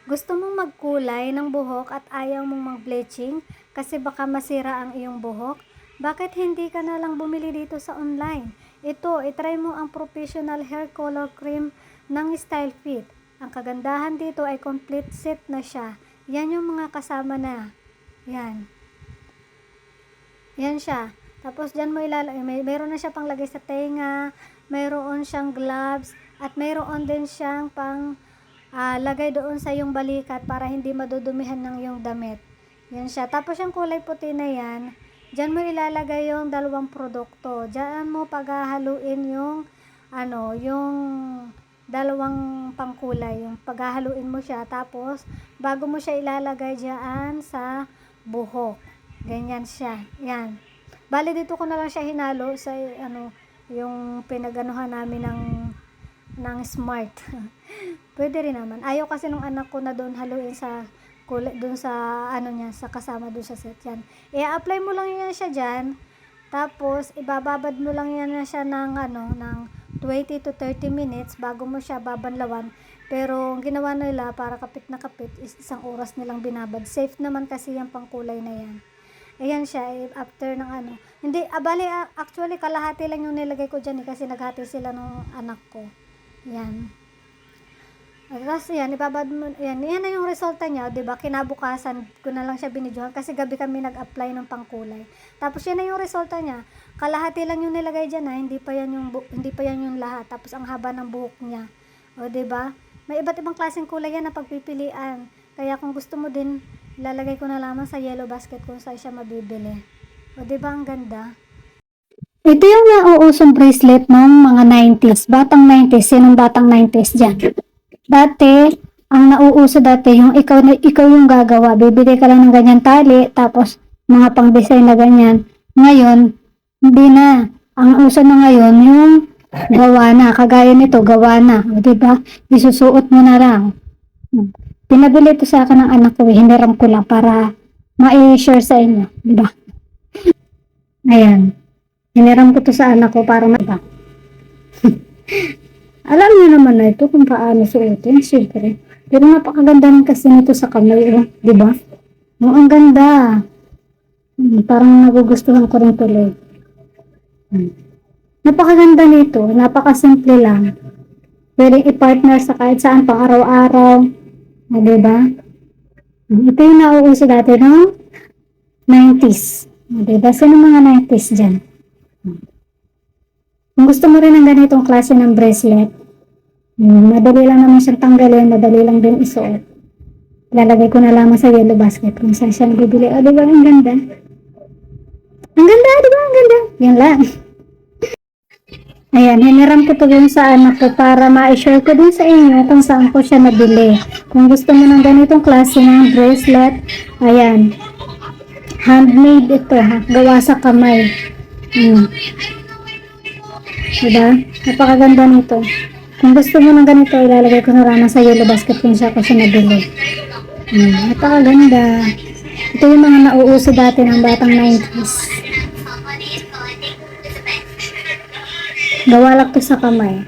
Gusto mong magkulay ng buhok at ayaw mong mag-bleaching kasi baka masira ang iyong buhok? Bakit hindi ka na lang bumili dito sa online? Ito, itry mo ang professional hair color cream ng Style Fit. Ang kagandahan dito ay complete set na siya. Yan yung mga kasama na. Yan. Yan siya. Tapos dyan mo mayroon na siya pang lagay sa tenga, mayroon siyang gloves, at mayroon din siyang pang lagay doon sa yung balikat para hindi madudumihan ng yung damit. Yan siya. Tapos yung kulay puti na yan, dyan mo ilalagay yung dalawang produkto. Dyan mo paghahaluin yung yung dalawang pangkulay. Yung paghahaluin mo siya. Tapos, bago mo siya ilalagay dyan sa buhok. Ganyan siya. Yan. Bali dito ko na lang siya hinalo sa yung pinaganuhan namin ng Smart. Pwede rin naman. Ayaw kasi nung anak ko na doon haluin sa kulay, doon sa niya, sa kasama doon sa set yan. I-apply mo lang yan siya diyan. Tapos ibababad mo lang yan na siya ng ng 20 to 30 minutes bago mo siya babanlawan. Pero ang ginawa nila para kapit na kapit is isang oras nilang binabad. Safe naman kasi yung pangkulay na yan. Ayan siya, after ng Hindi, bali, actually, kalahati lang yung nilagay ko dyan kasi naghati sila ng anak ko. Yan. Tapos yan, ibabad mo, yan na yung resulta niya, diba? Kinabukasan ko na lang siya binidyohan kasi gabi kami nag-apply ng pangkulay. Tapos yan na yung resulta niya. Kalahati lang yung nilagay dyan hindi pa yan yung lahat. Tapos ang haba ng buhok niya. O, diba? May iba't ibang klaseng kulay yan na pagpipilian. Kaya kung gusto mo din, ilalagay ko na lamang sa yellow basket kung saan siya mabibili. O, diba ang ganda? Ito yung nauusong bracelet ng mga 90s. Batang 90s. Sinong batang 90s dyan? Dati, ang nauuso dati, yung ikaw yung gagawa. Bibili ka lang ng ganyan tali, tapos mga pang-design na ganyan. Ngayon, hindi na. Ang uso na ngayon, yung gawa na. Kagaya nito, gawa na. O, diba? Isusuot mo na lang. Pinabili ito sa akin ng anak ko, hiniram ko lang para ma-share sa inyo, di ba? Ayan. Hiniram ko to sa anak ko para diba? Alam niyo naman na ito kung paano suotin, syempre. Pero napakaganda rin kasi nito sa kamay, di ba? Ang ganda. Parang nagugustuhan ko rin tuloy. Napakaganda nito, napakasimple lang. Pwedeng i-partner sa kahit saan pang araw-araw. Diba? Ito yung nauuso dati ng 90s. Diba? Sino mga 90s dyan? Kung gusto mo rin ng ganitong klase ng bracelet, madali lang naman siyang tanggalin, madali lang din isuot. Lalagay ko na lamang sa yellow basket kung saan siya nabibili. O, diba? Ang ganda. Ang ganda, diba? Ang ganda. Yan lang. Ayan, hiniram ko to dun sa anak ko para ma-share ko din sa inyo kung saan ko siya nabili. Kung gusto mo ng ganitong klase ng bracelet, ayan. Handmade ito, ha? Gawa sa kamay. Diba? Napakaganda nito. Kung gusto mo ng ganito, ilalagay ko na lamang sa yellow basket kung siya ko siya nabili. Napakaganda. Ito yung mga nauuso dati ng batang 90s. Gawa lang to sa kamay.